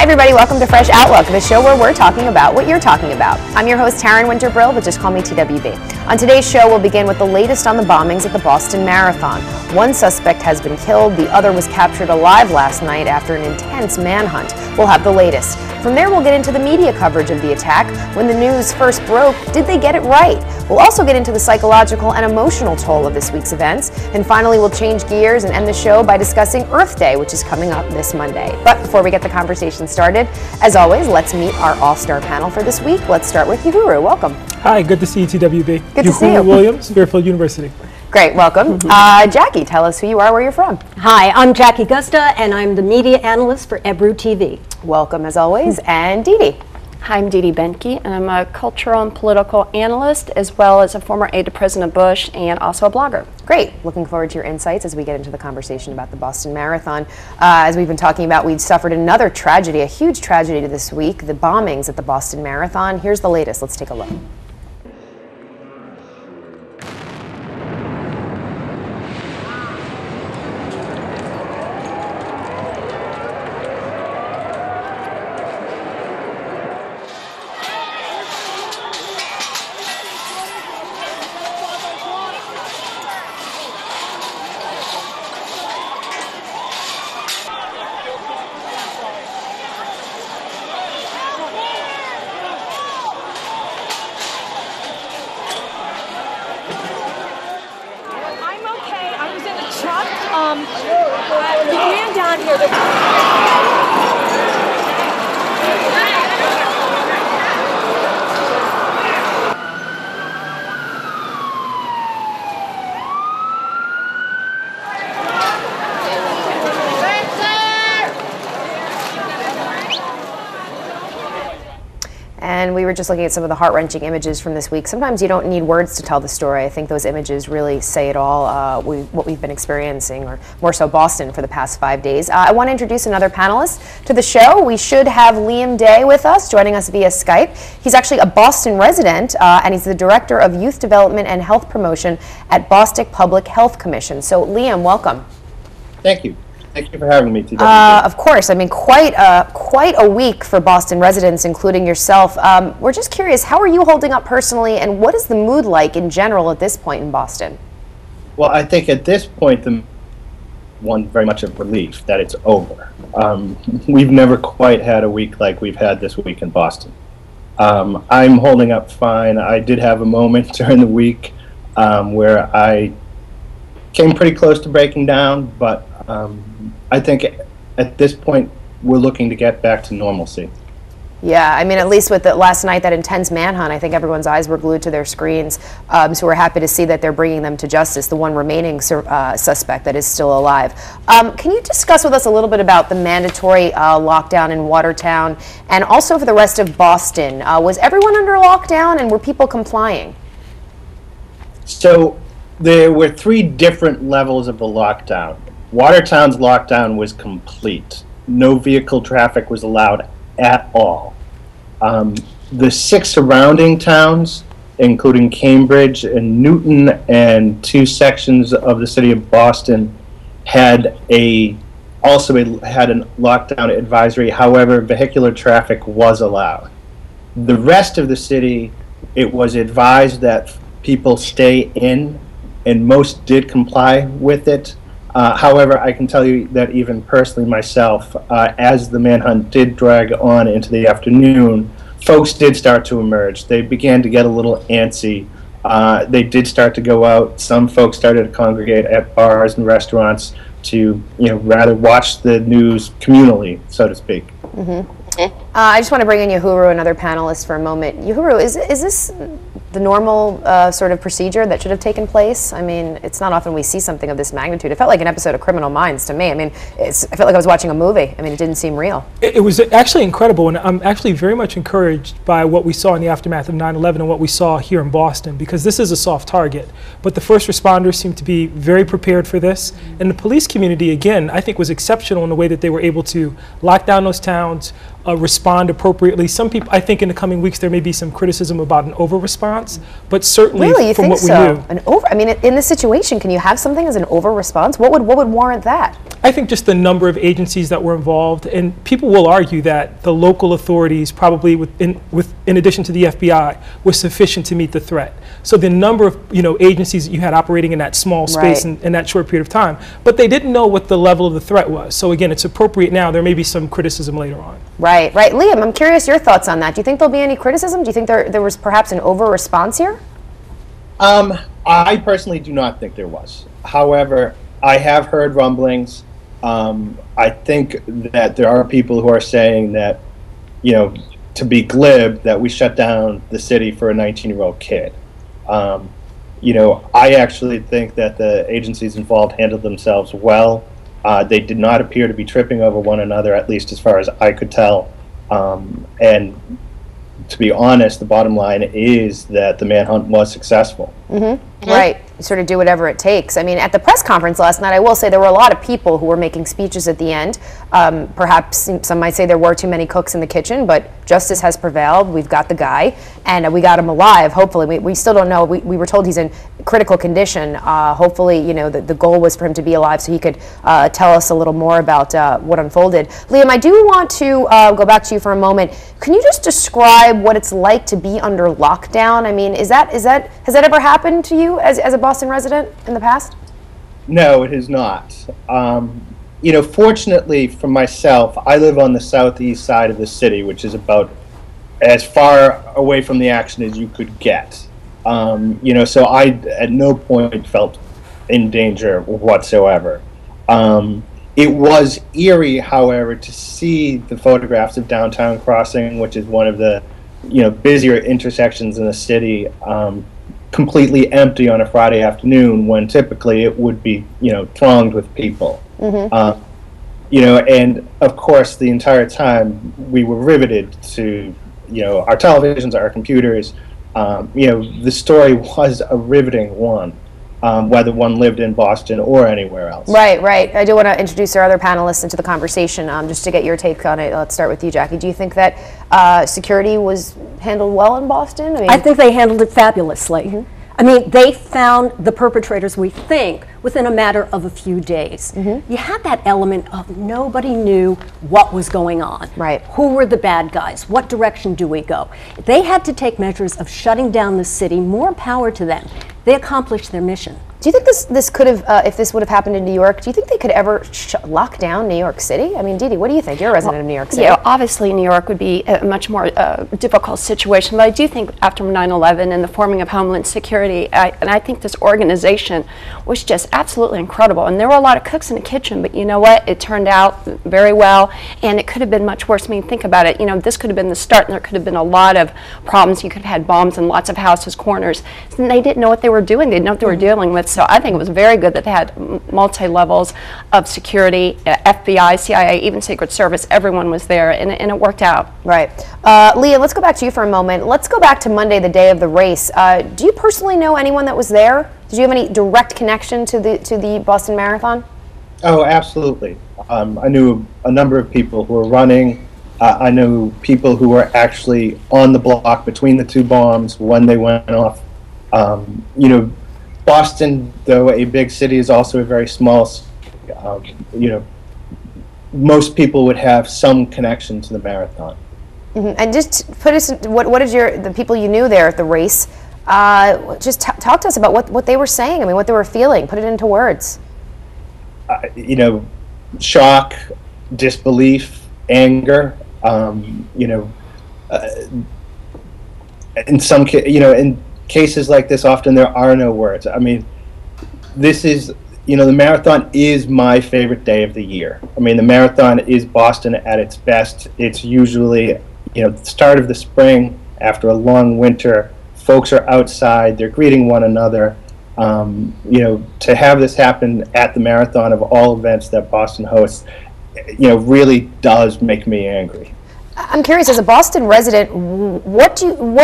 Hi everybody, welcome to Fresh Outlook, the show where we're talking about what you're talking about. I'm your host Taryn Brill, but just call me TWB. On today's show, we'll begin with the latest on the bombings at the Boston Marathon. One suspect has been killed, the other was captured alive last night after an intense manhunt. We'll have the latest. From there, we'll get into the media coverage of the attack. When the news first broke, did they get it right? We'll also get into the psychological and emotional toll of this week's events. And finally, we'll change gears and end the show by discussing Earth Day, which is coming up this Monday. But before we get the conversation started, as always, let's meet our all-star panel for this week. Let's start with Yohuru. Welcome. Hi, good to see you, TWB. Good to see you. Yohuru Williams, Fairfield University. Great, welcome. Jackie, tell us who you are, where you're from. Hi, I'm Jackie Guzda, and I'm the media analyst for Ebru TV. Welcome, as always. And Dee Dee. Hi, I'm Dee Dee Benkie, and I'm a cultural and political analyst, as well as a former aide to President Bush, and also a blogger. Great. Looking forward to your insights as we get into the conversation about the Boston Marathon. As we've been talking about, we've suffered another tragedy, a huge tragedy this week, the bombings at the Boston Marathon. Here's the latest. Let's take a look. The man down here. And we were just looking at some of the heart-wrenching images from this week. Sometimes you don't need words to tell the story. I think those images really say it all, what we've been experiencing, or more so Boston, for the past 5 days. I want to introduce another panelist to the show. We should have Liam Day with us, joining us via Skype. He's actually a Boston resident, and he's the Director of Youth Development and Health Promotion at Boston Public Health Commission. So, Liam, welcome. Thank you. Thank you for having me, TWB. Of course. I mean, quite a week for Boston residents, including yourself. We're just curious, how are you holding up personally, and what is the mood like in general at this point in Boston? Well, I think at this point, one very much of relief that it's over. We've never quite had a week like we've had this week in Boston. I'm holding up fine. I did have a moment during the week where I came pretty close to breaking down, but I think at this point we're looking to get back to normalcy. Yeah, I mean, at least with last night, that intense manhunt, I think everyone's eyes were glued to their screens. So we're happy to see that they're bringing them to justice, the one remaining suspect that is still alive. Can you discuss with us a little bit about the mandatory lockdown in Watertown, and also for the rest of Boston? Was everyone under lockdown, and were people complying? So there were 3 different levels of the lockdown. Watertown's lockdown was complete. No vehicle traffic was allowed at all. The 6 surrounding towns, including Cambridge and Newton and 2 sections of the city of Boston, had also had a lockdown advisory. However, vehicular traffic was allowed. The rest of the city, it was advised that people stay in, and most did comply with it. However, I can tell you that even personally myself, as the manhunt did drag on into the afternoon, folks did start to emerge. They began to get a little antsy. They did start to go out. Some folks started to congregate at bars and restaurants to, rather watch the news communally, so to speak. Mm-hmm. I just want to bring in Yohuru, another panelist, for a moment. Yohuru, is this the normal sort of procedure that should have taken place? I mean, it's not often we see something of this magnitude. It felt like an episode of Criminal Minds to me. I mean, I felt like I was watching a movie. I mean, it didn't seem real. It was actually incredible, and I'm actually very much encouraged by what we saw in the aftermath of 9/11 and what we saw here in Boston, because this is a soft target. But the first responders seem to be very prepared for this, and the police community, again, I think was exceptional in the way that they were able to lock down those towns, respond appropriately. Some people, I think in the coming weeks, there may be some criticism about an over-response, but certainly really, from what we knew. I mean, in this situation, can you have something as an over-response? What would warrant that? I think just the number of agencies that were involved, and people will argue that the local authorities probably, in addition to the FBI, was sufficient to meet the threat. So the number of agencies that you had operating in that small space in that short period of time, but they didn't know what the level of the threat was. So again, it's appropriate now. There may be some criticism later on. Right. Liam, I'm curious your thoughts on that. Do you think there'll be any criticism? Do you think there was perhaps an over-response here? I personally do not think there was. However, I have heard rumblings. I think that there are people who are saying that, to be glib, that we shut down the city for a 19-year-old kid. I actually think that the agencies involved handled themselves well. They did not appear to be tripping over one another, at least as far as I could tell. And to be honest, the bottom line is that the manhunt was successful. Mm-hmm. Right. Sort of do whatever it takes. I mean, at the press conference last night, I will say there were a lot of people who were making speeches at the end. Perhaps some might say there were too many cooks in the kitchen, but justice has prevailed. We've got the guy, and we got him alive, hopefully. We still don't know. We were told he's in critical condition. Hopefully, the goal was for him to be alive so he could tell us a little more about what unfolded. Liam, I do want to go back to you for a moment. Can you just describe what it's like to be under lockdown? I mean, has that ever happened to you as a Boston resident in the past? No, it has not. Fortunately for myself, I live on the southeast side of the city, which is about as far away from the action as you could get. So I at no point felt in danger whatsoever. It was eerie, however, to see the photographs of Downtown Crossing, which is one of the busier intersections in the city, completely empty on a Friday afternoon when typically it would be thronged with people. Mm-hmm. And of course the entire time we were riveted to our televisions, our computers. The story was a riveting one, whether one lived in Boston or anywhere else. Right. I do want to introduce our other panelists into the conversation, just to get your take on it. Let's start with you, Jackie. Do you think that security was handled well in Boston? I think they handled it fabulously. Mm-hmm. I mean, they found the perpetrators, we think, within a matter of a few days. Mm-hmm. You had that element of nobody knew what was going on. Right. Who were the bad guys? What direction do we go? They had to take measures of shutting down the city. More power to them. They accomplished their mission. Do you think this could have, if this would have happened in New York, do you think they could ever lock down New York City? I mean, Dee Dee, what do you think? You're a resident of New York City. Obviously New York would be a much more difficult situation, but I do think after 9/11 and the forming of Homeland Security, I think this organization was just absolutely incredible. And there were a lot of cooks in the kitchen, but you know what? It turned out very well, and it could have been much worse. I mean, think about it. This could have been the start, and there could have been a lot of problems. You could have had bombs in lots of houses, corners, and they didn't know what they were doing. They didn't know what they were dealing with. So I think it was very good that they had multi-levels of security, FBI, CIA, even Secret Service. Everyone was there, and it worked out. Right. Leah, let's go back to you for a moment. Let's go back to Monday, the day of the race. Do you personally know anyone that was there? Did you have any direct connection to the Boston Marathon? Oh, absolutely. I knew a number of people who were running. I knew people who were actually on the block between the two bombs when they went off. Boston, though a big city, is also a very small city. Most people would have some connection to the marathon. Mm-hmm. And just put us, what is the people you knew there at the race, just talk to us about what they were saying, I mean, what they were feeling, put it into words. Shock, disbelief, anger, in some in cases like this, often there are no words. I mean, this is, the marathon is my favorite day of the year. I mean, the marathon is Boston at its best. It's usually, the start of the spring after a long winter. Folks are outside, they're greeting one another. To have this happen at the marathon of all events that Boston hosts, really does make me angry. I'm curious, as a Boston resident, what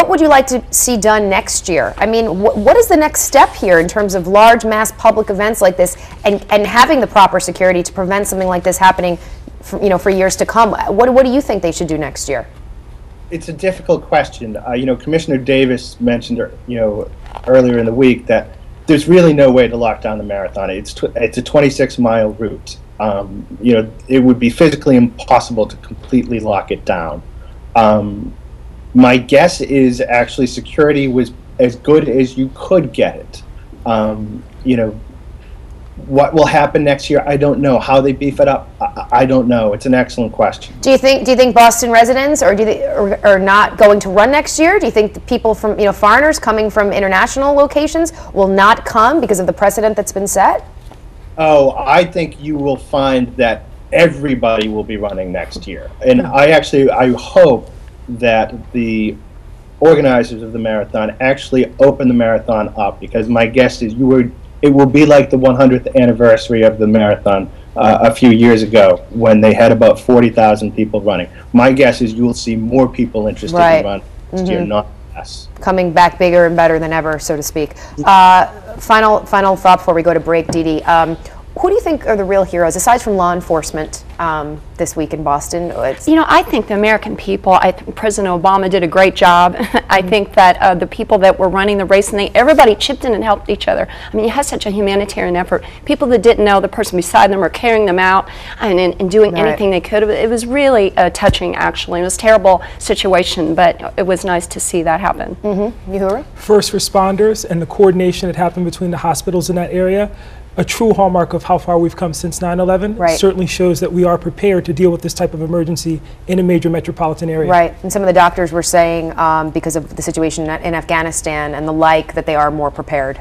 would you like to see done next year? I mean, what is the next step here in terms of large mass public events like this and having the proper security to prevent something like this happening for years to come? What do you think they should do next year? It's a difficult question. Commissioner Davis mentioned earlier in the week that there's really no way to lock down the marathon. It's a 26-mile route. You know, it would be physically impossible to completely lock it down. My guess is actually security was as good as you could get it. You know, what will happen next year? I don't know. How they beef it up? I don't know. It's an excellent question. Do you think Boston residents are not going to run next year? Do you think the people from, you know, foreigners coming from international locations will not come because of the precedent that's been set? Oh, I think you will find that everybody will be running next year. And I hope that the organizers of the marathon actually open the marathon up, because my guess is it will be like the 100th anniversary of the marathon a few years ago when they had about 40,000 people running. My guess is you will see more people interested in running next year, not less. Coming back bigger and better than ever, so to speak. Final thought before we go to break, Dee Dee. Who do you think are the real heroes, aside from law enforcement, this week in Boston? You know, I think the American people, I think President Obama did a great job. I think that the people that were running the race, and everybody chipped in and helped each other. I mean, you had such a humanitarian effort. People that didn't know the person beside them were carrying them out and doing anything they could. It was really touching, actually. It was a terrible situation, but it was nice to see that happen. Yohuru? First responders and the coordination that happened between the hospitals in that area, a true hallmark of how far we've come since 9/11. Certainly shows that we are prepared to deal with this type of emergency in a major metropolitan area. Right, and some of the doctors were saying, because of the situation in Afghanistan and the like, that they are more prepared,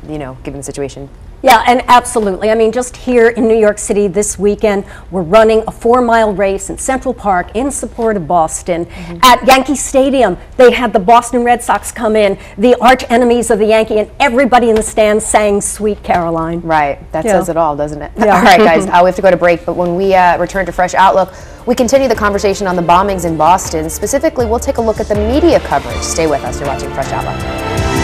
you know, given the situation. Yeah, and absolutely. I mean, just here in New York City this weekend, we're running a 4-mile race in Central Park in support of Boston. At Yankee Stadium, they had the Boston Red Sox come in, the arch enemies of the Yankee, and everybody in the stands sang Sweet Caroline. Right, that says it all, doesn't it? Yeah. All right, guys, we have to go to break, but when we return to Fresh Outlook, we continue the conversation on the bombings in Boston. Specifically, we'll take a look at the media coverage. Stay with us. You're watching Fresh Outlook.